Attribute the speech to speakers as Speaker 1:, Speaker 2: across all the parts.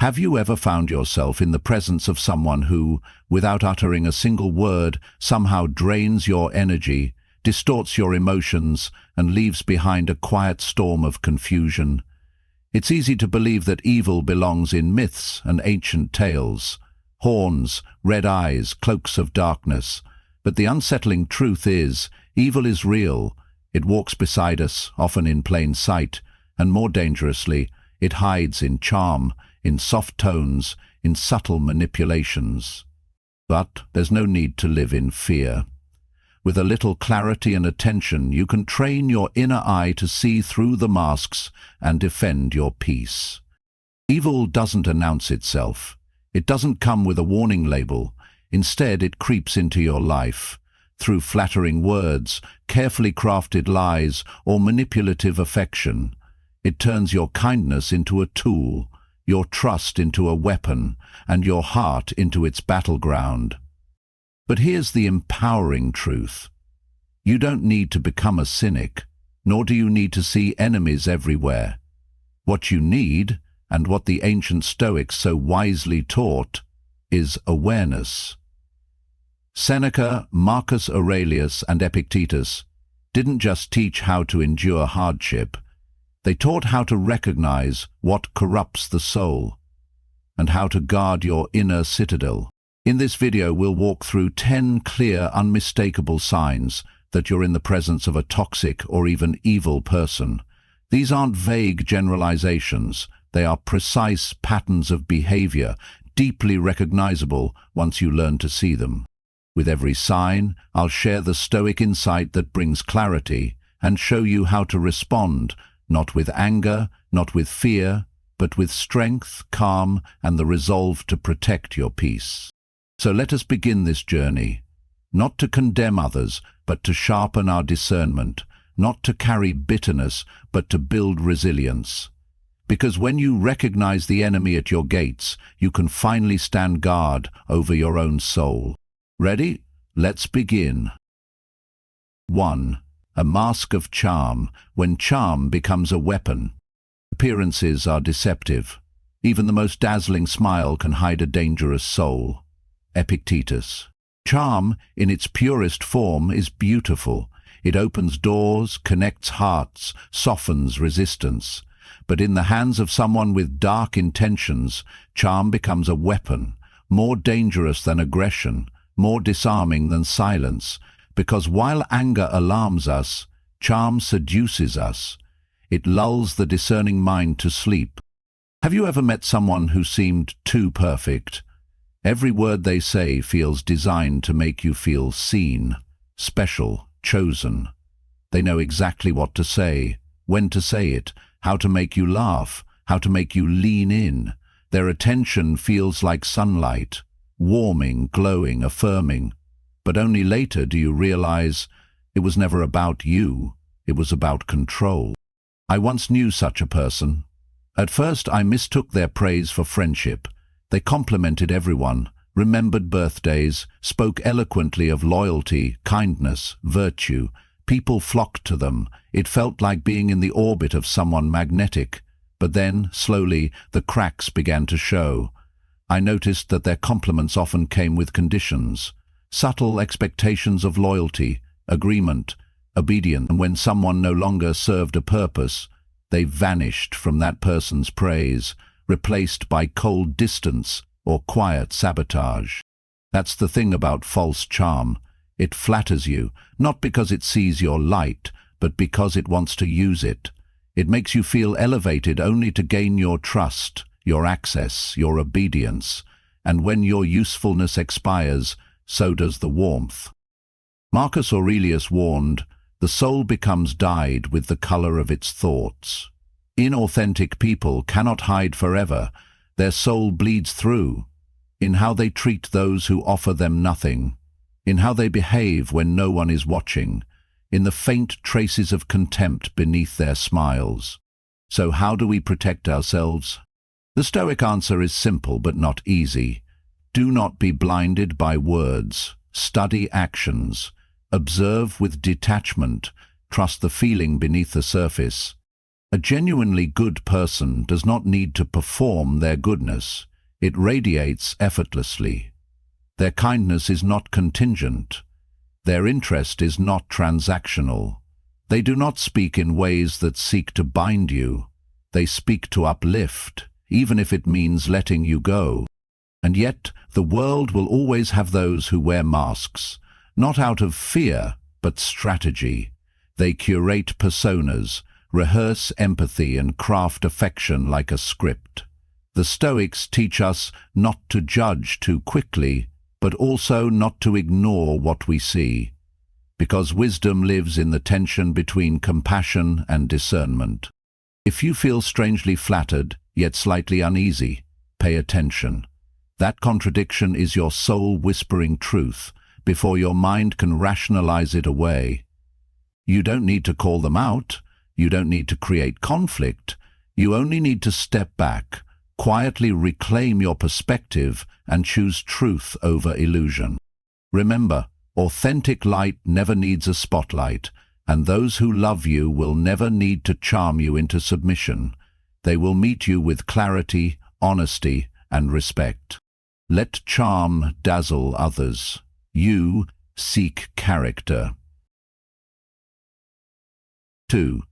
Speaker 1: Have you ever found yourself in the presence of someone who, without uttering a single word, somehow drains your energy, distorts your emotions, and leaves behind a quiet storm of confusion? It's easy to believe that evil belongs in myths and ancient tales, horns, red eyes, cloaks of darkness. But the unsettling truth is, evil is real. It walks beside us, often in plain sight, and more dangerously, it hides in charm, in soft tones, in subtle manipulations. But there's no need to live in fear. With a little clarity and attention, you can train your inner eye to see through the masks and defend your peace. Evil doesn't announce itself. It doesn't come with a warning label. Instead, it creeps into your life. Through flattering words, carefully crafted lies, or manipulative affection. It turns your kindness into a tool, your trust into a weapon, and your heart into its battleground. But here's the empowering truth. You don't need to become a cynic, nor do you need to see enemies everywhere. What you need, and what the ancient Stoics so wisely taught, is awareness. Seneca, Marcus Aurelius, and Epictetus didn't just teach how to endure hardship. They taught how to recognize what corrupts the soul, and how to guard your inner citadel. In this video, we'll walk through 10 clear, unmistakable signs that you're in the presence of a toxic or even evil person. These aren't vague generalizations. They are precise patterns of behavior, deeply recognizable once you learn to see them. With every sign, I'll share the Stoic insight that brings clarity and show you how to respond, not with anger, not with fear, but with strength, calm, and the resolve to protect your peace. So let us begin this journey, not to condemn others, but to sharpen our discernment, not to carry bitterness, but to build resilience. Because when you recognize the enemy at your gates, you can finally stand guard over your own soul. Ready? Let's begin. 1. A mask of charm, when charm becomes a weapon. Appearances are deceptive. Even the most dazzling smile can hide a dangerous soul. Epictetus. Charm, in its purest form, is beautiful. It opens doors, connects hearts, softens resistance. But in the hands of someone with dark intentions, charm becomes a weapon, more dangerous than aggression, more disarming than silence. Because while anger alarms us, charm seduces us. It lulls the discerning mind to sleep. Have you ever met someone who seemed too perfect? Every word they say feels designed to make you feel seen, special, chosen. They know exactly what to say, when to say it, how to make you laugh, how to make you lean in. Their attention feels like sunlight, warming, glowing, affirming. But only later do you realize it was never about you, it was about control. I once knew such a person. At first I mistook their praise for friendship. They complimented everyone, remembered birthdays, spoke eloquently of loyalty, kindness, virtue. People flocked to them. It felt like being in the orbit of someone magnetic. But then, slowly, the cracks began to show. I noticed that their compliments often came with conditions, subtle expectations of loyalty, agreement, obedience. And when someone no longer served a purpose, they vanished from that person's praise, replaced by cold distance or quiet sabotage. That's the thing about false charm. It flatters you, not because it sees your light, but because it wants to use it. It makes you feel elevated only to gain your trust, your access, your obedience. And when your usefulness expires, so does the warmth. Marcus Aurelius warned, "The soul becomes dyed with the color of its thoughts." Inauthentic people cannot hide forever. Their soul bleeds through, in how they treat those who offer them nothing, in how they behave when no one is watching, in the faint traces of contempt beneath their smiles. So how do we protect ourselves? The Stoic answer is simple but not easy. Do not be blinded by words. Study actions. Observe with detachment. Trust the feeling beneath the surface. A genuinely good person does not need to perform their goodness. It radiates effortlessly. Their kindness is not contingent. Their interest is not transactional. They do not speak in ways that seek to bind you. They speak to uplift, even if it means letting you go. And yet, the world will always have those who wear masks, not out of fear, but strategy. They curate personas, rehearse empathy and craft affection like a script. The Stoics teach us not to judge too quickly, but also not to ignore what we see, because wisdom lives in the tension between compassion and discernment. If you feel strangely flattered, yet slightly uneasy, pay attention. That contradiction is your soul whispering truth before your mind can rationalize it away. You don't need to call them out. You don't need to create conflict. You only need to step back, quietly reclaim your perspective, and choose truth over illusion. Remember, authentic light never needs a spotlight, and those who love you will never need to charm you into submission. They will meet you with clarity, honesty, and respect. Let charm dazzle others. You seek character. 2.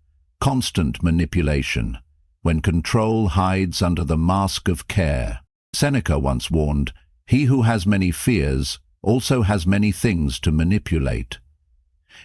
Speaker 1: Constant manipulation. When control hides under the mask of care. Seneca once warned, "He who has many fears also has many things to manipulate."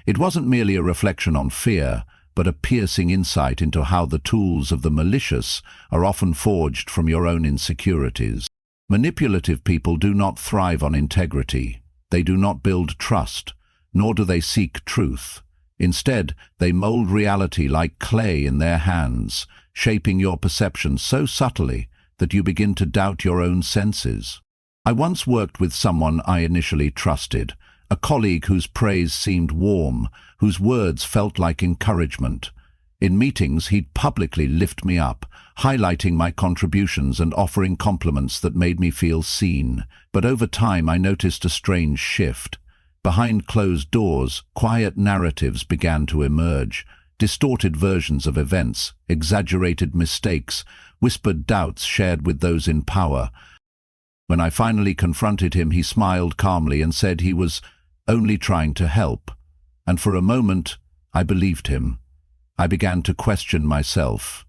Speaker 1: It wasn't merely a reflection on fear, but a piercing insight into how the tools of the malicious are often forged from your own insecurities. Manipulative people do not thrive on integrity. They do not build trust, nor do they seek truth. Instead, they mold reality like clay in their hands, shaping your perception so subtly that you begin to doubt your own senses. I once worked with someone I initially trusted, a colleague whose praise seemed warm, whose words felt like encouragement. In meetings, he'd publicly lift me up, highlighting my contributions and offering compliments that made me feel seen. But over time, I noticed a strange shift. Behind closed doors, quiet narratives began to emerge, distorted versions of events, exaggerated mistakes, whispered doubts shared with those in power. When I finally confronted him, he smiled calmly and said he was only trying to help. And for a moment, I believed him. I began to question myself.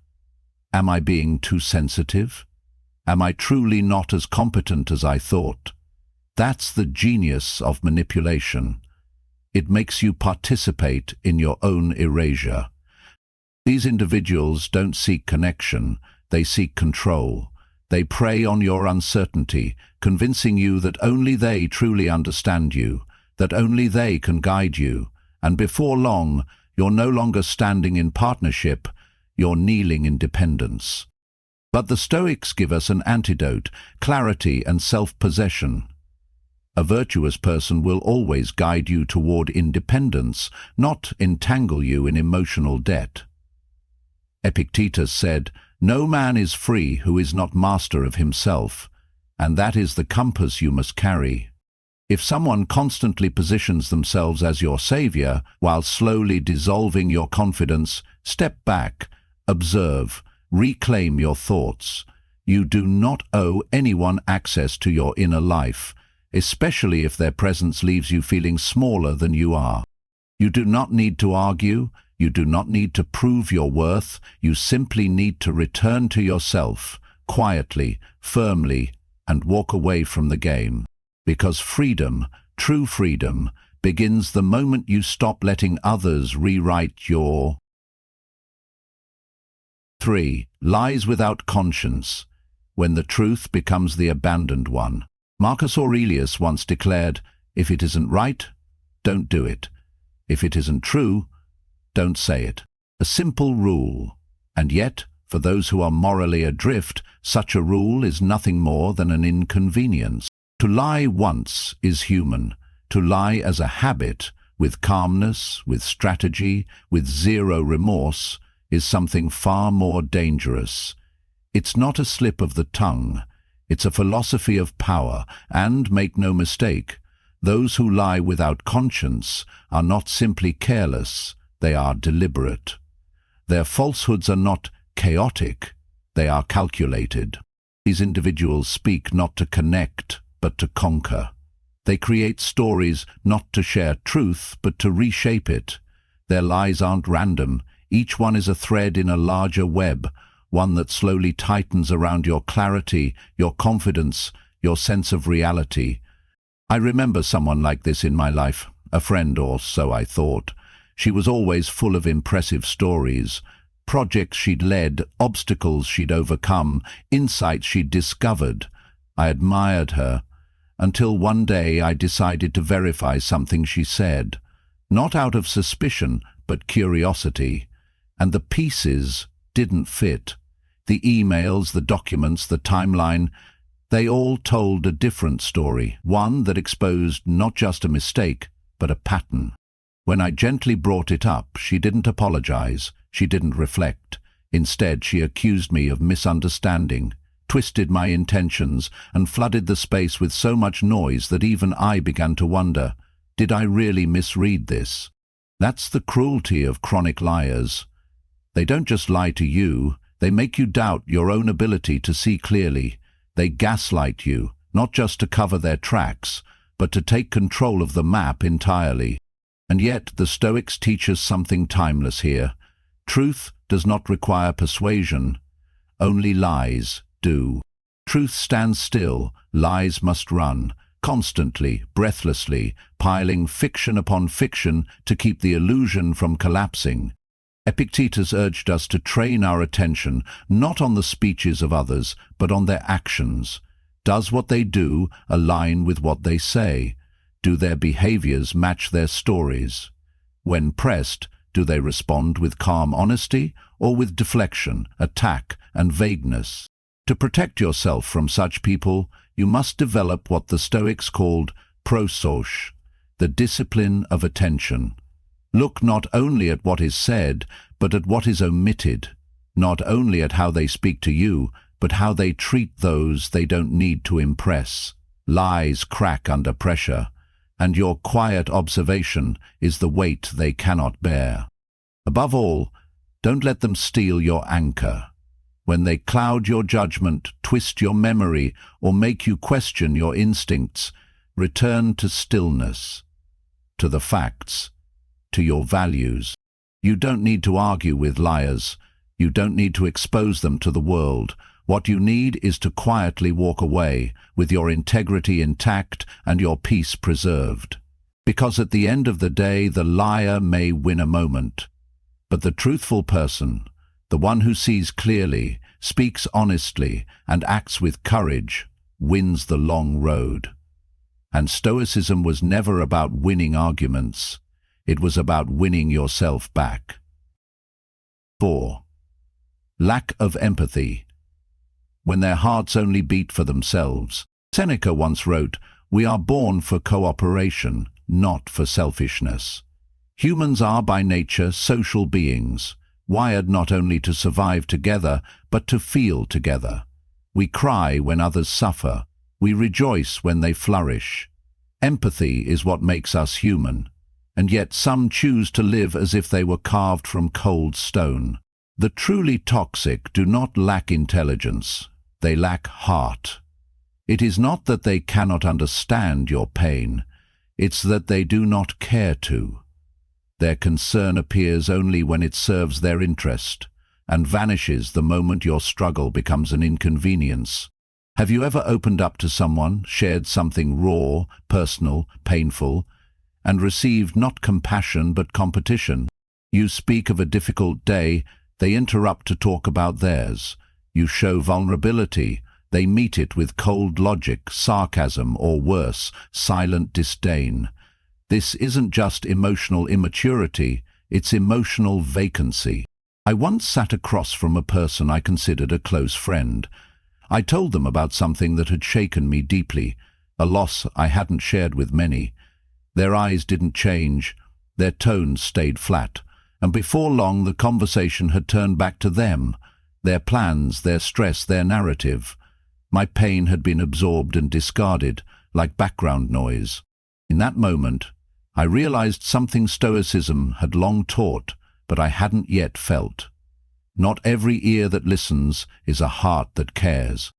Speaker 1: Am I being too sensitive? Am I truly not as competent as I thought? That's the genius of manipulation. It makes you participate in your own erasure. These individuals don't seek connection, they seek control. They prey on your uncertainty, convincing you that only they truly understand you, that only they can guide you, and before long, you're no longer standing in partnership, you're kneeling in dependence. But the Stoics give us an antidote: clarity and self-possession. A virtuous person will always guide you toward independence, not entangle you in emotional debt. Epictetus said, "No man is free who is not master of himself," and that is the compass you must carry. If someone constantly positions themselves as your savior while slowly dissolving your confidence, step back, observe, reclaim your thoughts. You do not owe anyone access to your inner life, especially if their presence leaves you feeling smaller than you are. You do not need to argue. You do not need to prove your worth. You simply need to return to yourself, quietly, firmly, and walk away from the game. Because freedom, true freedom, begins the moment you stop letting others rewrite your... 3. Lies without conscience. When the truth becomes the abandoned one. Marcus Aurelius once declared, "If it isn't right, don't do it. If it isn't true, don't say it." A simple rule. And yet, for those who are morally adrift, such a rule is nothing more than an inconvenience. To lie once is human. To lie as a habit, with calmness, with strategy, with zero remorse, is something far more dangerous. It's not a slip of the tongue. It's a philosophy of power, and, make no mistake, those who lie without conscience are not simply careless, they are deliberate. Their falsehoods are not chaotic, they are calculated. These individuals speak not to connect, but to conquer. They create stories not to share truth, but to reshape it. Their lies aren't random. Each one is a thread in a larger web, one that slowly tightens around your clarity, your confidence, your sense of reality. I remember someone like this in my life, a friend, or so I thought. She was always full of impressive stories, projects she'd led, obstacles she'd overcome, insights she'd discovered. I admired her, until one day I decided to verify something she said, not out of suspicion, but curiosity. And the pieces didn't fit. The emails, the documents, the timeline, they all told a different story, one that exposed not just a mistake, but a pattern. When I gently brought it up, she didn't apologize, she didn't reflect. Instead, she accused me of misunderstanding, twisted my intentions, and flooded the space with so much noise that even I began to wonder, did I really misread this? That's the cruelty of chronic liars. They don't just lie to you, they make you doubt your own ability to see clearly. They gaslight you, not just to cover their tracks, but to take control of the map entirely. And yet the Stoics teach us something timeless here. Truth does not require persuasion, only lies do. Truth stands still, lies must run, constantly, breathlessly, piling fiction upon fiction to keep the illusion from collapsing. Epictetus urged us to train our attention not on the speeches of others, but on their actions. Does what they do align with what they say? Do their behaviors match their stories? When pressed, do they respond with calm honesty or with deflection, attack, and vagueness? To protect yourself from such people, you must develop what the Stoics called prosos, the discipline of attention. Look not only at what is said, but at what is omitted, not only at how they speak to you, but how they treat those they don't need to impress. Lies crack under pressure, and your quiet observation is the weight they cannot bear. Above all, don't let them steal your anchor. When they cloud your judgment, twist your memory, or make you question your instincts, return to stillness, to the facts, to your values. You don't need to argue with liars. You don't need to expose them to the world. What you need is to quietly walk away, with your integrity intact and your peace preserved. Because at the end of the day, the liar may win a moment, but the truthful person, the one who sees clearly, speaks honestly, and acts with courage, wins the long road. And Stoicism was never about winning arguments. It was about winning yourself back. 4. Lack of empathy. When their hearts only beat for themselves. Seneca once wrote, "We are born for cooperation, not for selfishness." Humans are by nature social beings, wired not only to survive together, but to feel together. We cry when others suffer. We rejoice when they flourish. Empathy is what makes us human. And yet some choose to live as if they were carved from cold stone. The truly toxic do not lack intelligence, they lack heart. It is not that they cannot understand your pain, it's that they do not care to. Their concern appears only when it serves their interest, and vanishes the moment your struggle becomes an inconvenience. Have you ever opened up to someone, shared something raw, personal, painful, and received not compassion but competition? You speak of a difficult day, they interrupt to talk about theirs. You show vulnerability, they meet it with cold logic, sarcasm, or worse, silent disdain. This isn't just emotional immaturity, it's emotional vacancy. I once sat across from a person I considered a close friend. I told them about something that had shaken me deeply, a loss I hadn't shared with many. Their eyes didn't change, their tones stayed flat, and before long the conversation had turned back to them, their plans, their stress, their narrative. My pain had been absorbed and discarded, like background noise. In that moment, I realized something Stoicism had long taught, but I hadn't yet felt. Not every ear that listens is a heart that cares.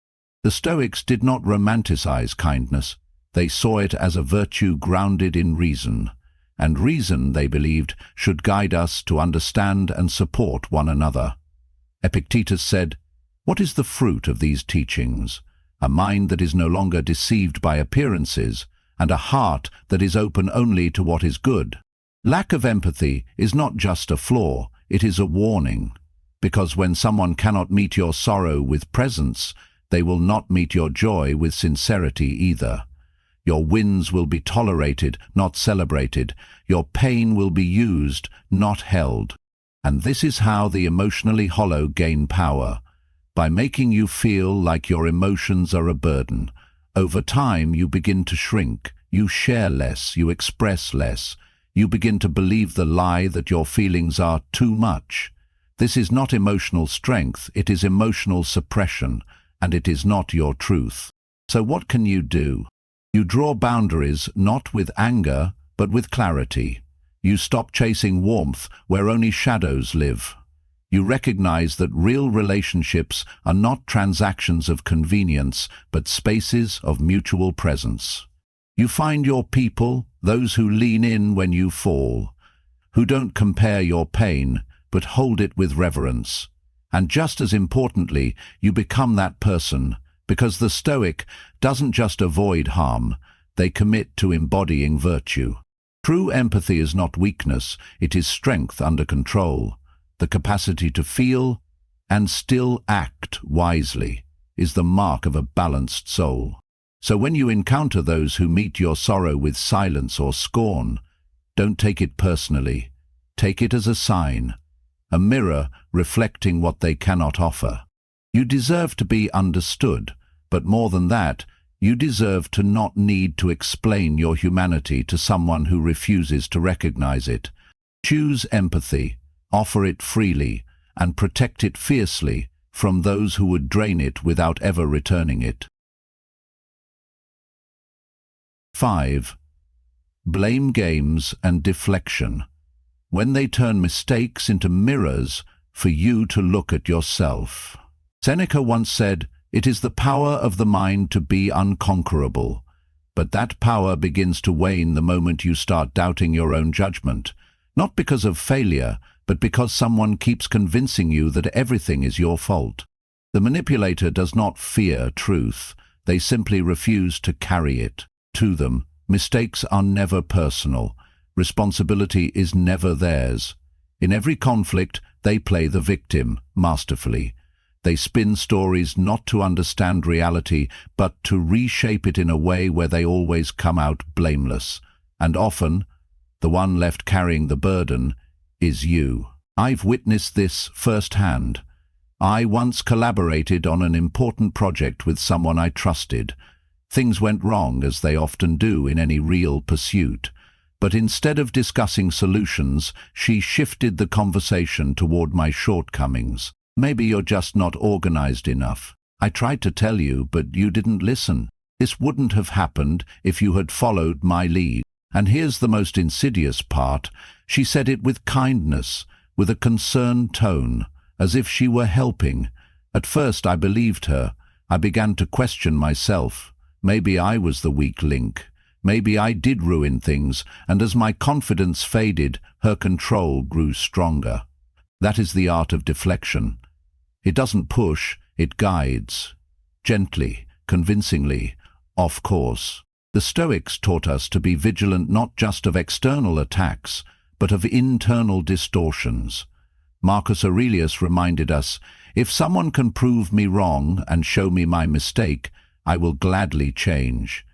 Speaker 1: The Stoics did not romanticize kindness. They saw it as a virtue grounded in reason. And reason, they believed, should guide us to understand and support one another. Epictetus said, "What is the fruit of these teachings? A mind that is no longer deceived by appearances, and a heart that is open only to what is good." Lack of empathy is not just a flaw, it is a warning. Because when someone cannot meet your sorrow with presence, they will not meet your joy with sincerity either. Your wins will be tolerated, not celebrated. Your pain will be used, not held. And this is how the emotionally hollow gain power, by making you feel like your emotions are a burden. Over time, you begin to shrink. You share less, you express less. You begin to believe the lie that your feelings are too much. This is not emotional strength, it is emotional suppression, and it is not your truth. So what can you do? You draw boundaries not with anger, but with clarity. You stop chasing warmth where only shadows live. You recognize that real relationships are not transactions of convenience, but spaces of mutual presence. You find your people, those who lean in when you fall, who don't compare your pain, but hold it with reverence. And just as importantly, you become that person, because the Stoic doesn't just avoid harm, they commit to embodying virtue. True empathy is not weakness, it is strength under control. The capacity to feel and still act wisely is the mark of a balanced soul. So when you encounter those who meet your sorrow with silence or scorn, don't take it personally. Take it as a sign, a mirror reflecting what they cannot offer. You deserve to be understood, but more than that, you deserve to not need to explain your humanity to someone who refuses to recognize it. Choose empathy, offer it freely, and protect it fiercely from those who would drain it without ever returning it. 5. Blame games and deflection. When they turn mistakes into mirrors for you to look at yourself. Seneca once said, "It is the power of the mind to be unconquerable, but that power begins to wane the moment you start doubting your own judgment, not because of failure, but because someone keeps convincing you that everything is your fault." The manipulator does not fear truth, they simply refuse to carry it. To them, mistakes are never personal. Responsibility is never theirs. In every conflict, they play the victim masterfully. They spin stories not to understand reality, but to reshape it in a way where they always come out blameless. And often, the one left carrying the burden is you. I've witnessed this firsthand. I once collaborated on an important project with someone I trusted. Things went wrong, as they often do in any real pursuit. But instead of discussing solutions, she shifted the conversation toward my shortcomings. "Maybe you're just not organized enough. I tried to tell you, but you didn't listen. This wouldn't have happened if you had followed my lead." And here's the most insidious part. She said it with kindness, with a concerned tone, as if she were helping. At first I believed her. I began to question myself. Maybe I was the weak link. Maybe I did ruin things, and as my confidence faded, her control grew stronger. That is the art of deflection. It doesn't push, it guides. Gently, convincingly, off course. The Stoics taught us to be vigilant not just of external attacks, but of internal distortions. Marcus Aurelius reminded us, "If someone can prove me wrong and show me my mistake, I will gladly change.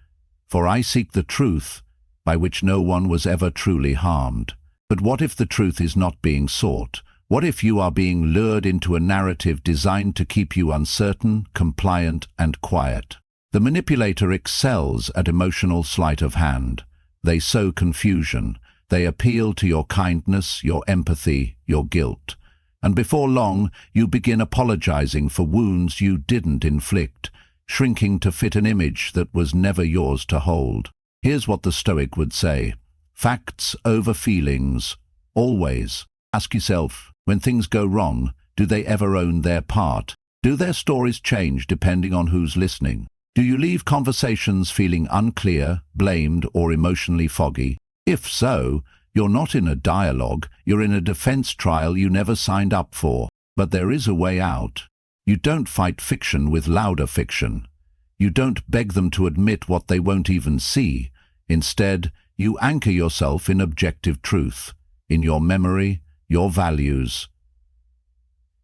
Speaker 1: For I seek the truth, by which no one was ever truly harmed." But what if the truth is not being sought? What if you are being lured into a narrative designed to keep you uncertain, compliant, and quiet? The manipulator excels at emotional sleight of hand. They sow confusion. They appeal to your kindness, your empathy, your guilt. And before long, you begin apologizing for wounds you didn't inflict, shrinking to fit an image that was never yours to hold. Here's what the Stoic would say: facts over feelings, always. Ask yourself, when things go wrong, Do they ever own their part? Do their stories change depending on who's listening? Do you leave conversations feeling unclear, blamed, or emotionally foggy? If so, you're not in a dialogue, you're in a defense trial you never signed up for. But there is a way out. You don't fight fiction with louder fiction. You don't beg them to admit what they won't even see. Instead, you anchor yourself in objective truth, in your memory, your values,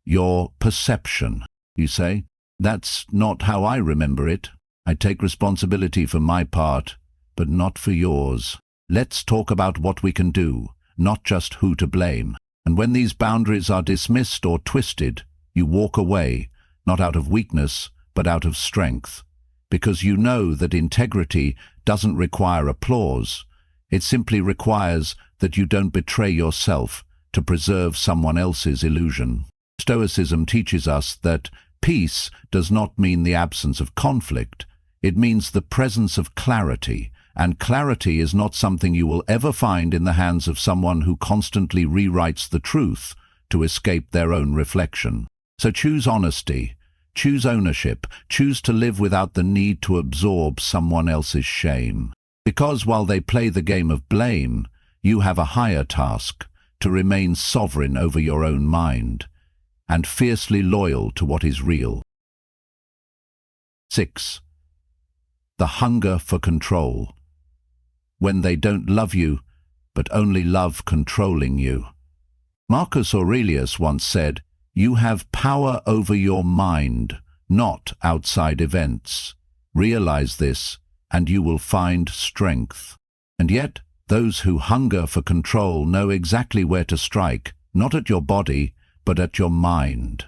Speaker 1: your perception. You say, "That's not how I remember it. I take responsibility for my part, but not for yours." Let's talk about what we can do, not just who to blame. And when these boundaries are dismissed or twisted, you walk away, not out of weakness, but out of strength. Because you know that integrity doesn't require applause. It simply requires that you don't betray yourself to preserve someone else's illusion. Stoicism teaches us that peace does not mean the absence of conflict. It means the presence of clarity, and clarity is not something you will ever find in the hands of someone who constantly rewrites the truth to escape their own reflection. So choose honesty, choose ownership, choose to live without the need to absorb someone else's shame. Because while they play the game of blame, you have a higher task, to remain sovereign over your own mind, and fiercely loyal to what is real. 6. The hunger for control. When they don't love you, but only love controlling you. Marcus Aurelius once said, "You have power over your mind, not outside events. Realize this, and you will find strength." And yet, those who hunger for control know exactly where to strike, not at your body, but at your mind.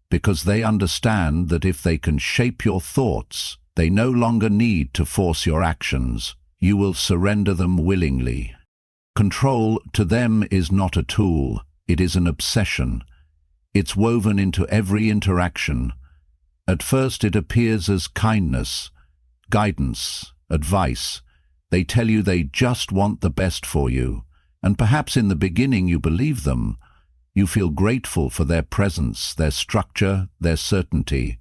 Speaker 1: Because they understand that if they can shape your thoughts, they no longer need to force your actions. You will surrender them willingly. Control to them is not a tool, it is an obsession. It's woven into every interaction. At first it appears as kindness, guidance, advice. They tell you they just want the best for you, and perhaps in the beginning you believe them. You feel grateful for their presence, their structure, their certainty.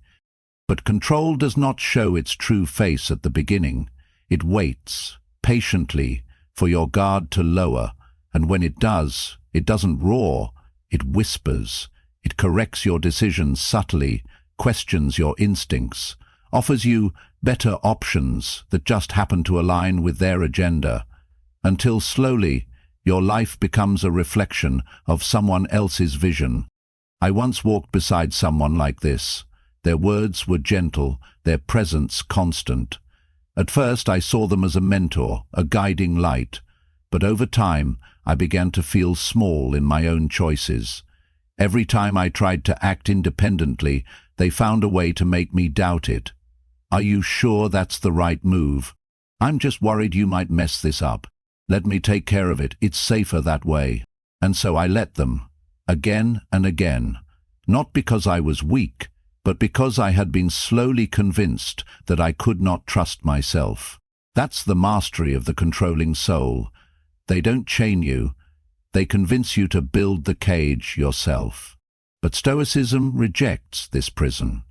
Speaker 1: But control does not show its true face at the beginning. It waits, patiently, for your guard to lower, and when it does, it doesn't roar, it whispers. It corrects your decisions subtly, questions your instincts, offers you better options that just happen to align with their agenda, until slowly your life becomes a reflection of someone else's vision. I once walked beside someone like this. Their words were gentle, their presence constant. At first I saw them as a mentor, a guiding light, but over time I began to feel small in my own choices. Every time I tried to act independently, they found a way to make me doubt it. "Are you sure that's the right move? I'm just worried you might mess this up. Let me take care of it, it's safer that way." And so I let them, again and again, not because I was weak, but because I had been slowly convinced that I could not trust myself. That's the mastery of the controlling soul. They don't chain you, they convince you to build the cage yourself. But Stoicism rejects this prison.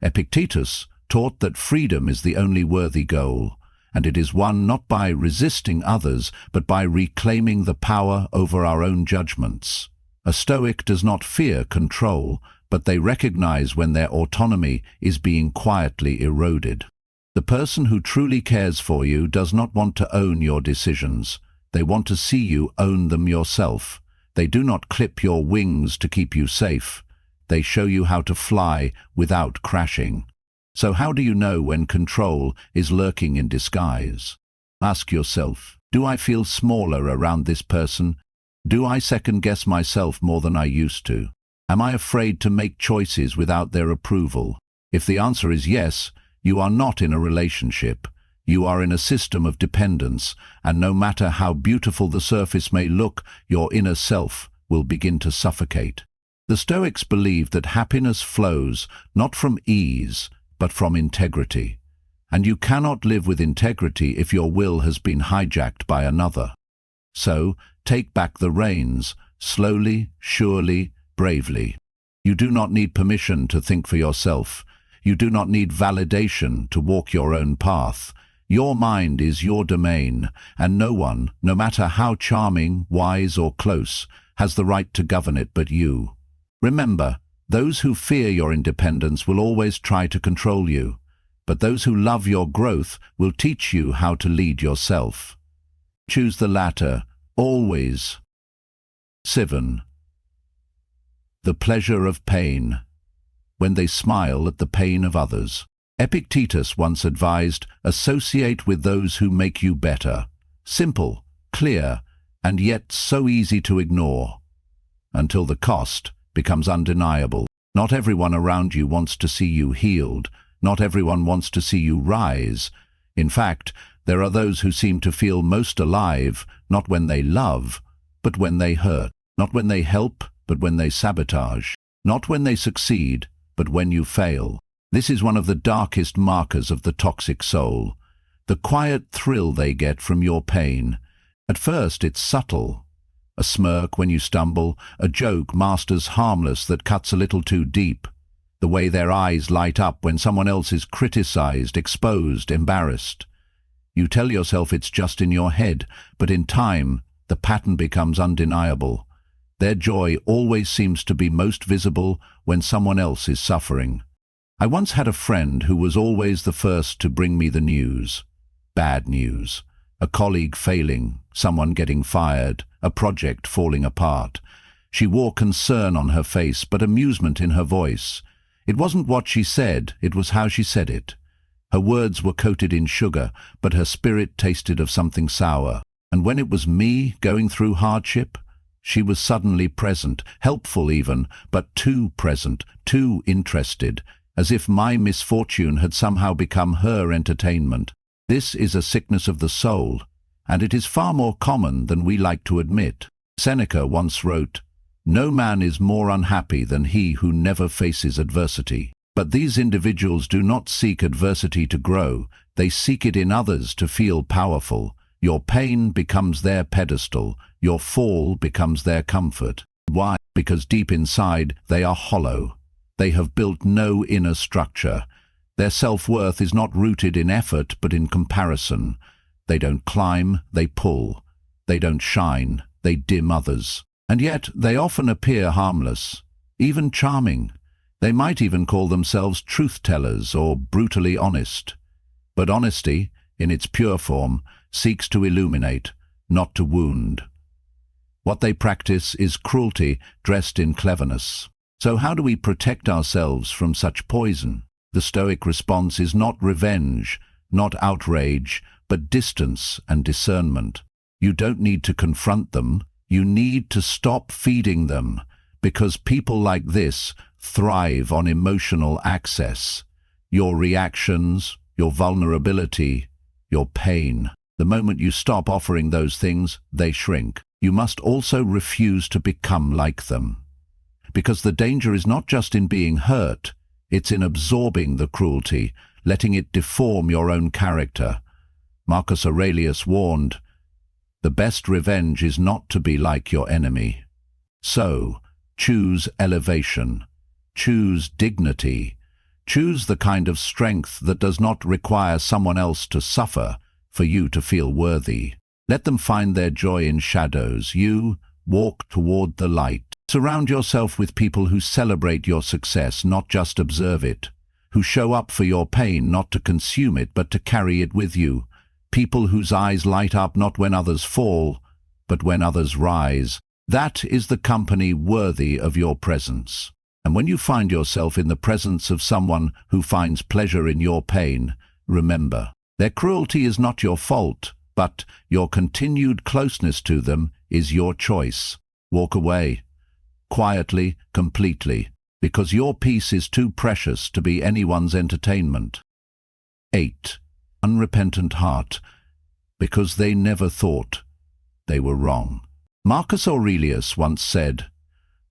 Speaker 1: Epictetus taught that freedom is the only worthy goal, and it is won not by resisting others, but by reclaiming the power over our own judgments. A Stoic does not fear control, but they recognize when their autonomy is being quietly eroded. The person who truly cares for you does not want to own your decisions. They want to see you own them yourself. They do not clip your wings to keep you safe. They show you how to fly without crashing. So how do you know when control is lurking in disguise? Ask yourself, do I feel smaller around this person? Do I second-guess myself more than I used to? Am I afraid to make choices without their approval? If the answer is yes, you are not in a relationship. You are in a system of dependence, and no matter how beautiful the surface may look, your inner self will begin to suffocate. The Stoics believed that happiness flows not from ease, but from integrity. And you cannot live with integrity if your will has been hijacked by another. So, take back the reins, slowly, surely, bravely. You do not need permission to think for yourself. You do not need validation to walk your own path. Your mind is your domain, and no one, no matter how charming, wise, or close, has the right to govern it but you. Remember, those who fear your independence will always try to control you, but those who love your growth will teach you how to lead yourself. Choose the latter, always. 7. The pleasure of pain. When they smile at the pain of others. Epictetus once advised, associate with those who make you better. Simple, clear, and yet so easy to ignore. Until the cost becomes undeniable. Not everyone around you wants to see you healed. Not everyone wants to see you rise. In fact, there are those who seem to feel most alive, not when they love, but when they hurt. Not when they help, but when they sabotage. Not when they succeed, but when you fail. This is one of the darkest markers of the toxic soul. The quiet thrill they get from your pain. At first it's subtle. A smirk when you stumble, a joke masked as harmless that cuts a little too deep. The way their eyes light up when someone else is criticized, exposed, embarrassed. You tell yourself it's just in your head, but in time, the pattern becomes undeniable. Their joy always seems to be most visible when someone else is suffering. I once had a friend who was always the first to bring me the news. Bad news. A colleague failing, someone getting fired, a project falling apart. She wore concern on her face, but amusement in her voice. It wasn't what she said, it was how she said it. Her words were coated in sugar, but her spirit tasted of something sour. And when it was me going through hardship, she was suddenly present, helpful even, but too present, too interested, as if my misfortune had somehow become her entertainment. This is a sickness of the soul, and it is far more common than we like to admit. Seneca once wrote, "No man is more unhappy than he who never faces adversity." But these individuals do not seek adversity to grow, they seek it in others to feel powerful. Your pain becomes their pedestal, your fall becomes their comfort. Why? Because deep inside they are hollow. They have built no inner structure. Their self-worth is not rooted in effort but in comparison. They don't climb, they pull. They don't shine, they dim others. And yet they often appear harmless, even charming. They might even call themselves truth-tellers or brutally honest. But honesty, in its pure form, seeks to illuminate, not to wound. What they practice is cruelty dressed in cleverness. So how do we protect ourselves from such poison? The Stoic response is not revenge, not outrage, but distance and discernment. You don't need to confront them, you need to stop feeding them, because people like this thrive on emotional access. Your reactions, your vulnerability, your pain. The moment you stop offering those things, they shrink. You must also refuse to become like them. Because the danger is not just in being hurt, it's in absorbing the cruelty, letting it deform your own character. Marcus Aurelius warned, "The best revenge is not to be like your enemy." So, choose elevation. Choose dignity. Choose the kind of strength that does not require someone else to suffer for you to feel worthy. Let them find their joy in shadows. You walk toward the light. Surround yourself with people who celebrate your success, not just observe it. Who show up for your pain, not to consume it, but to carry it with you. People whose eyes light up not when others fall, but when others rise. That is the company worthy of your presence. And when you find yourself in the presence of someone who finds pleasure in your pain, remember, their cruelty is not your fault, but your continued closeness to them is your choice. Walk away, quietly, completely, because your peace is too precious to be anyone's entertainment. 8. Unrepentant heart, because they never thought they were wrong. Marcus Aurelius once said,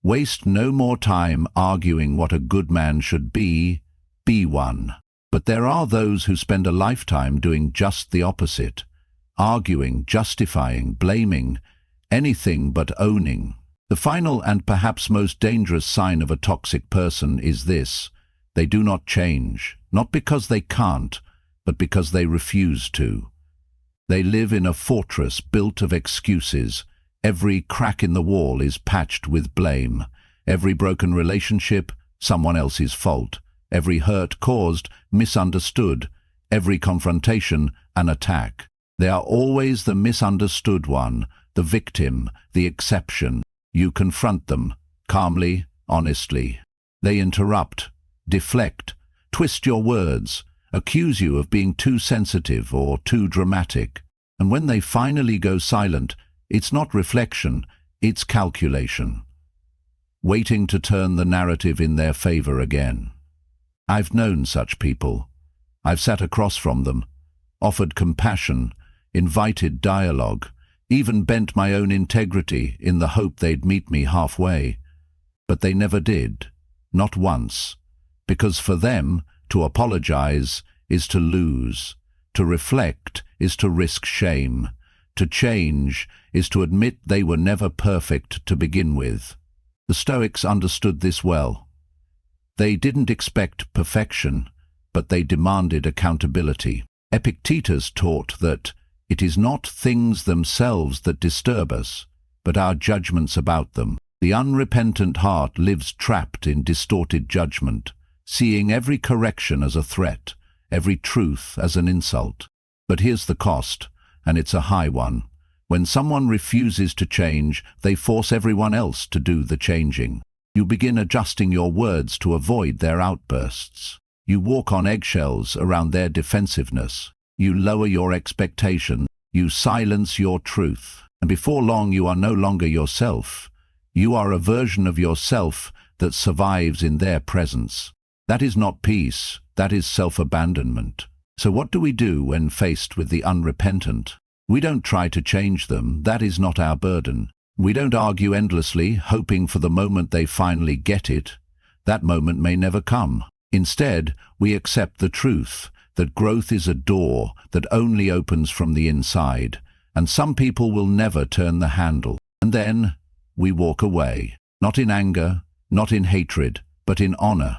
Speaker 1: "Waste no more time arguing what a good man should be one." But there are those who spend a lifetime doing just the opposite, arguing, justifying, blaming, anything but owning. The final and perhaps most dangerous sign of a toxic person is this: they do not change, not because they can't, but because they refuse to. They live in a fortress built of excuses. Every crack in the wall is patched with blame. Every broken relationship, someone else's fault. Every hurt caused, misunderstood. Every confrontation, an attack. They are always the misunderstood one, the victim, the exception. You confront them, calmly, honestly. They interrupt, deflect, twist your words, accuse you of being too sensitive or too dramatic. And when they finally go silent, it's not reflection, it's calculation. Waiting to turn the narrative in their favor again. I've known such people. I've sat across from them, offered compassion, invited dialogue, even bent my own integrity in the hope they'd meet me halfway. But they never did, not once, because for them, to apologize is to lose, to reflect is to risk shame, to change is to admit they were never perfect to begin with. The Stoics understood this well. They didn't expect perfection, but they demanded accountability. Epictetus taught that it is not things themselves that disturb us, but our judgments about them. The unrepentant heart lives trapped in distorted judgment, seeing every correction as a threat, every truth as an insult. But here's the cost, and it's a high one. When someone refuses to change, they force everyone else to do the changing. You begin adjusting your words to avoid their outbursts. You walk on eggshells around their defensiveness. You lower your expectations. You silence your truth. And before long, you are no longer yourself. You are a version of yourself that survives in their presence. That is not peace. That is self-abandonment. So what do we do when faced with the unrepentant? We don't try to change them. That is not our burden. We don't argue endlessly, hoping for the moment they finally get it. That moment may never come. Instead, we accept the truth that growth is a door that only opens from the inside, and some people will never turn the handle. And then we walk away, not in anger, not in hatred, but in honor,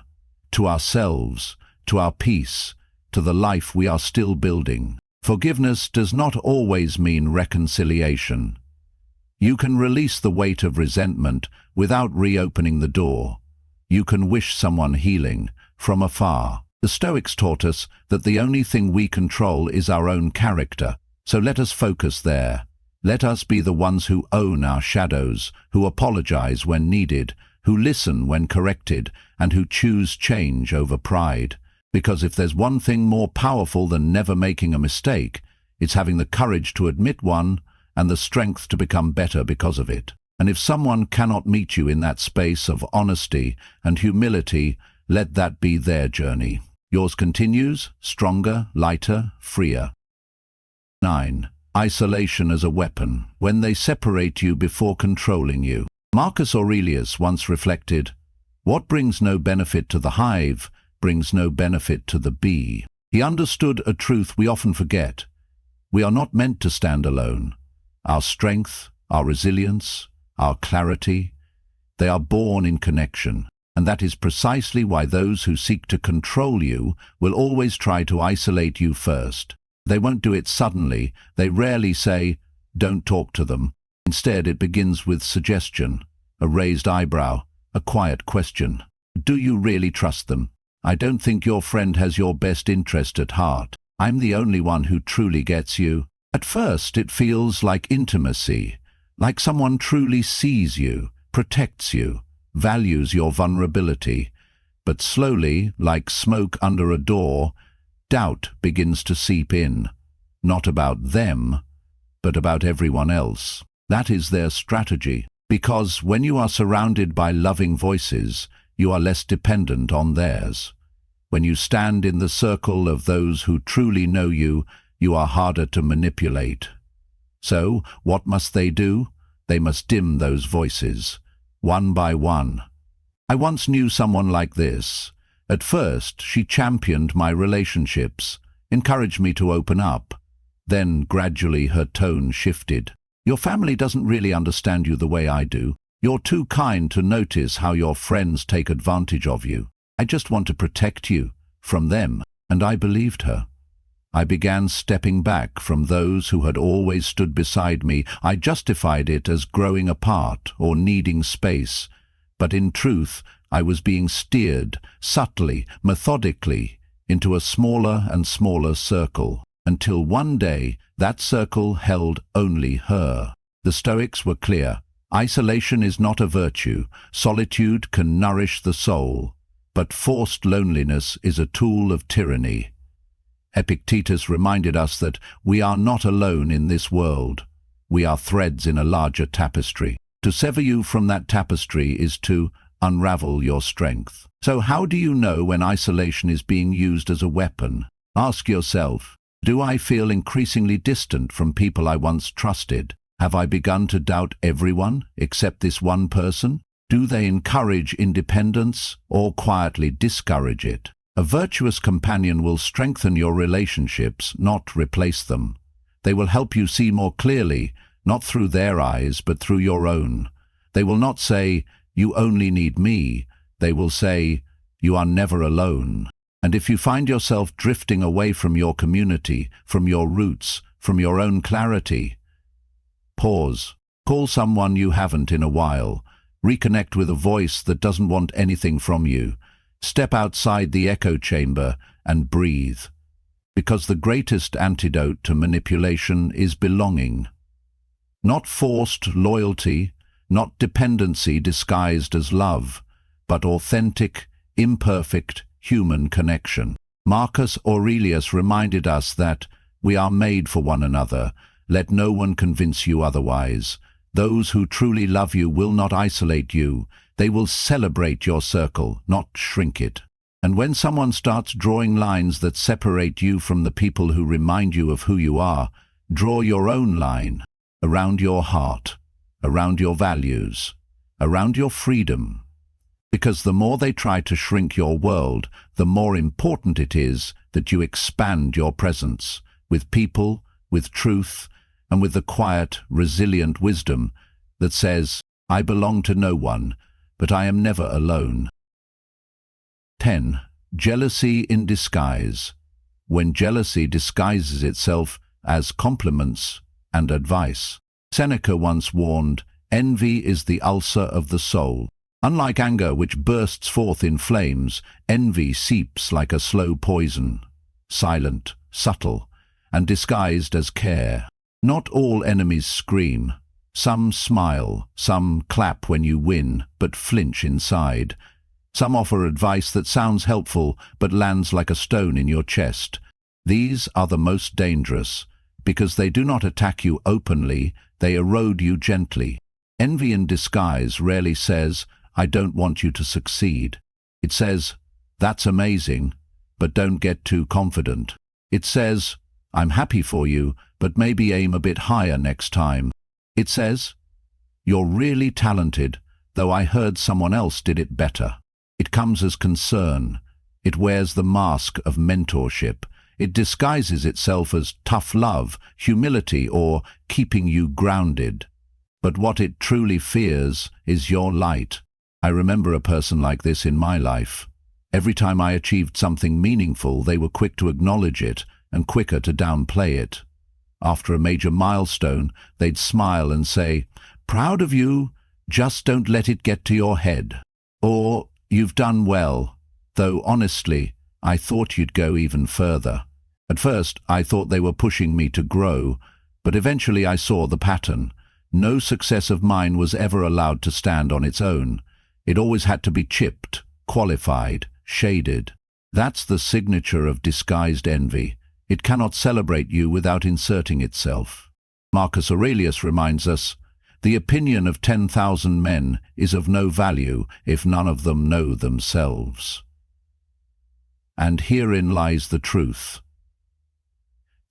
Speaker 1: to ourselves, to our peace, to the life we are still building. Forgiveness does not always mean reconciliation. You can release the weight of resentment without reopening the door. You can wish someone healing from afar. The Stoics taught us that the only thing we control is our own character. So let us focus there. Let us be the ones who own our shadows, who apologize when needed, who listen when corrected, and who choose change over pride. Because if there's one thing more powerful than never making a mistake, it's having the courage to admit one and the strength to become better because of it. And if someone cannot meet you in that space of honesty and humility, let that be their journey. Yours continues, stronger, lighter, freer. 9. Isolation as a weapon, when they separate you before controlling you. Marcus Aurelius once reflected, "What brings no benefit to the hive brings no benefit to the bee." He understood a truth we often forget. We are not meant to stand alone. Our strength, our resilience, our clarity, they are born in connection. And that is precisely why those who seek to control you will always try to isolate you first. They won't do it suddenly. They rarely say, "Don't talk to them." Instead, it begins with suggestion, a raised eyebrow, a quiet question. Do you really trust them? I don't think your friend has your best interest at heart. I'm the only one who truly gets you. At first, it feels like intimacy, like someone truly sees you, protects you, values your vulnerability. But slowly, like smoke under a door, doubt begins to seep in, not about them, but about everyone else. That is their strategy, because when you are surrounded by loving voices, you are less dependent on theirs. When you stand in the circle of those who truly know you, you are harder to manipulate. So, what must they do? They must dim those voices, one by one. I once knew someone like this. At first, she championed my relationships, encouraged me to open up. Then, gradually, her tone shifted. "Your family doesn't really understand you the way I do. You're too kind to notice how your friends take advantage of you. I just want to protect you from them." And I believed her. I began stepping back from those who had always stood beside me. I justified it as growing apart or needing space. But in truth, I was being steered, subtly, methodically, into a smaller and smaller circle, until one day that circle held only her. The Stoics were clear. Isolation is not a virtue. Solitude can nourish the soul, but forced loneliness is a tool of tyranny. Epictetus reminded us that we are not alone in this world. We are threads in a larger tapestry. To sever you from that tapestry is to unravel your strength. So how do you know when isolation is being used as a weapon? Ask yourself, do I feel increasingly distant from people I once trusted? Have I begun to doubt everyone except this one person? Do they encourage independence or quietly discourage it? A virtuous companion will strengthen your relationships, not replace them. They will help you see more clearly, not through their eyes, but through your own. They will not say, "You only need me." They will say, "You are never alone." And if you find yourself drifting away from your community, from your roots, from your own clarity, pause. Call someone you haven't in a while. Reconnect with a voice that doesn't want anything from you. Step outside the echo chamber and breathe. Because the greatest antidote to manipulation is belonging. Not forced loyalty, not dependency disguised as love, but authentic, imperfect, human connection. Marcus Aurelius reminded us that we are made for one another. Let no one convince you otherwise. Those who truly love you will not isolate you. They will celebrate your circle, not shrink it. And when someone starts drawing lines that separate you from the people who remind you of who you are, draw your own line, around your heart, around your values, around your freedom. Because the more they try to shrink your world, the more important it is that you expand your presence, with people, with truth, and with the quiet, resilient wisdom that says, "I belong to no one, but I am never alone." 10. Jealousy in disguise. When jealousy disguises itself as compliments and advice. Seneca once warned, "Envy is the ulcer of the soul." Unlike anger, which bursts forth in flames, envy seeps like a slow poison, silent, subtle, and disguised as care. Not all enemies scream. Some smile, some clap when you win, but flinch inside. Some offer advice that sounds helpful, but lands like a stone in your chest. These are the most dangerous, because they do not attack you openly, they erode you gently. Envy in disguise rarely says, "I don't want you to succeed." It says, "That's amazing, but don't get too confident." It says, "I'm happy for you, but maybe aim a bit higher next time." It says, "You're really talented, though I heard someone else did it better." It comes as concern. It wears the mask of mentorship. It disguises itself as tough love, humility, or keeping you grounded. But what it truly fears is your light. I remember a person like this in my life. Every time I achieved something meaningful, they were quick to acknowledge it and quicker to downplay it. After a major milestone, they'd smile and say, "Proud of you, just don't let it get to your head." Or, "You've done well, though honestly, I thought you'd go even further." At first, I thought they were pushing me to grow, but eventually I saw the pattern. No success of mine was ever allowed to stand on its own. It always had to be chipped, qualified, shaded. That's the signature of disguised envy. It cannot celebrate you without inserting itself. Marcus Aurelius reminds us, "The opinion of 10,000 men is of no value if none of them know themselves." And herein lies the truth.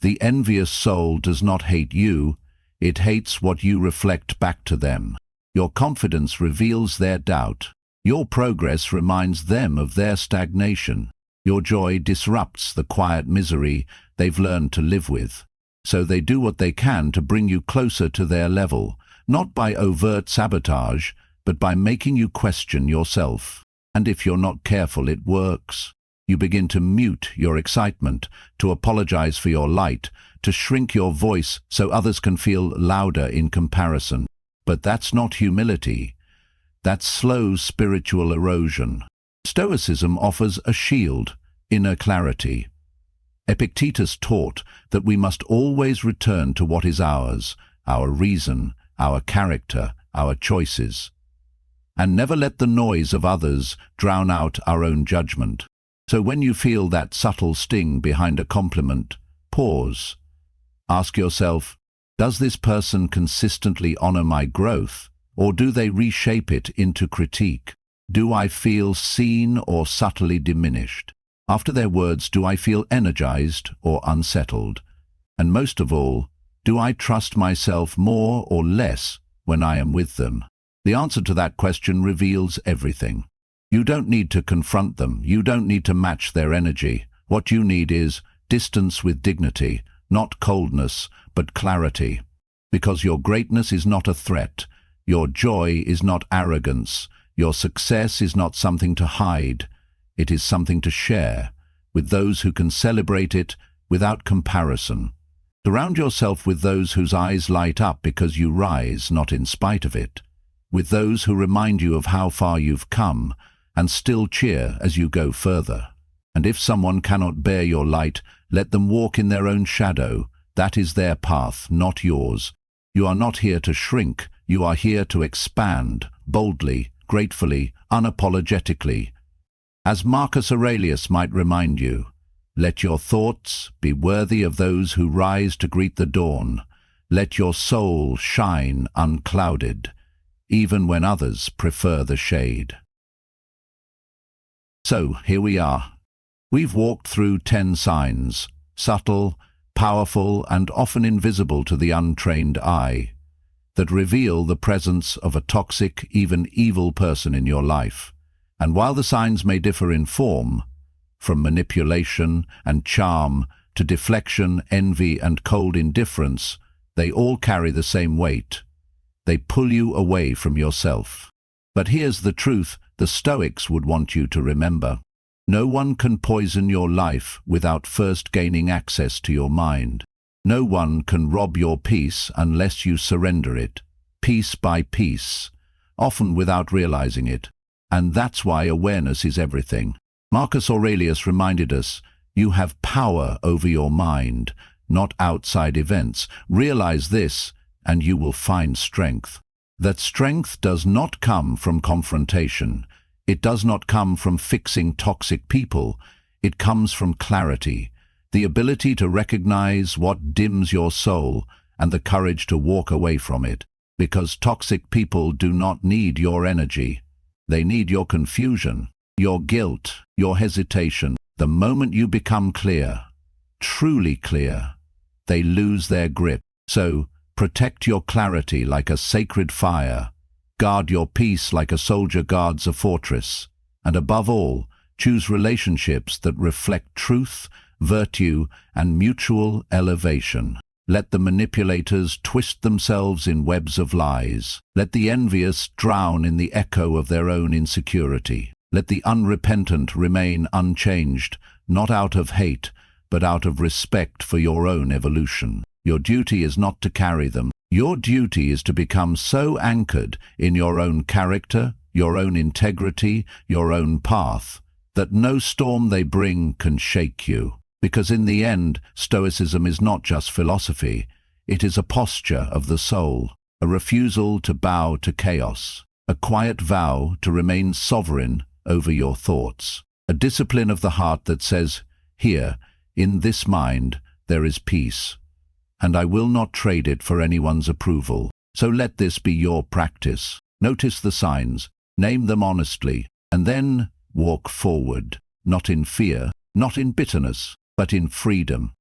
Speaker 1: The envious soul does not hate you, it hates what you reflect back to them. Your confidence reveals their doubt. Your progress reminds them of their stagnation. Your joy disrupts the quiet misery they've learned to live with. So they do what they can to bring you closer to their level, not by overt sabotage, but by making you question yourself. And if you're not careful, it works. You begin to mute your excitement, to apologize for your light, to shrink your voice so others can feel louder in comparison. But that's not humility. That's slow spiritual erosion. Stoicism offers a shield, inner clarity. Epictetus taught that we must always return to what is ours, our reason, our character, our choices, and never let the noise of others drown out our own judgment. So when you feel that subtle sting behind a compliment, pause. Ask yourself, does this person consistently honor my growth, or do they reshape it into critique? Do I feel seen or subtly diminished? After their words, do I feel energized or unsettled? And most of all, do I trust myself more or less when I am with them? The answer to that question reveals everything. You don't need to confront them. You don't need to match their energy. What you need is distance with dignity, not coldness, but clarity. Because your greatness is not a threat. Your joy is not arrogance. Your success is not something to hide. It is something to share with those who can celebrate it without comparison. Surround yourself with those whose eyes light up because you rise, not in spite of it. With those who remind you of how far you've come and still cheer as you go further. And if someone cannot bear your light, let them walk in their own shadow. That is their path, not yours. You are not here to shrink. You are here to expand, boldly, gratefully, unapologetically. As Marcus Aurelius might remind you, let your thoughts be worthy of those who rise to greet the dawn. Let your soul shine unclouded, even when others prefer the shade. So, here we are. We've walked through 10 signs, subtle, powerful, and often invisible to the untrained eye, that reveal the presence of a toxic, even evil person in your life. And while the signs may differ in form, from manipulation and charm to deflection, envy, and cold indifference, they all carry the same weight. They pull you away from yourself. But here's the truth the Stoics would want you to remember. No one can poison your life without first gaining access to your mind. No one can rob your peace unless you surrender it, piece by piece, often without realizing it. And that's why awareness is everything. Marcus Aurelius reminded us, you have power over your mind, not outside events. Realize this, and you will find strength. That strength does not come from confrontation. It does not come from fixing toxic people. It comes from clarity, the ability to recognize what dims your soul and the courage to walk away from it. Because toxic people do not need your energy. They need your confusion, your guilt, your hesitation. The moment you become clear, truly clear, they lose their grip. So, protect your clarity like a sacred fire. Guard your peace like a soldier guards a fortress. And above all, choose relationships that reflect truth, virtue, and mutual elevation. Let the manipulators twist themselves in webs of lies. Let the envious drown in the echo of their own insecurity. Let the unrepentant remain unchanged, not out of hate, but out of respect for your own evolution. Your duty is not to carry them. Your duty is to become so anchored in your own character, your own integrity, your own path, that no storm they bring can shake you. Because in the end, Stoicism is not just philosophy. It is a posture of the soul, a refusal to bow to chaos, a quiet vow to remain sovereign over your thoughts, a discipline of the heart that says, here, in this mind, there is peace, and I will not trade it for anyone's approval. So let this be your practice. Notice the signs, name them honestly, and then walk forward, not in fear, not in bitterness, but in freedom.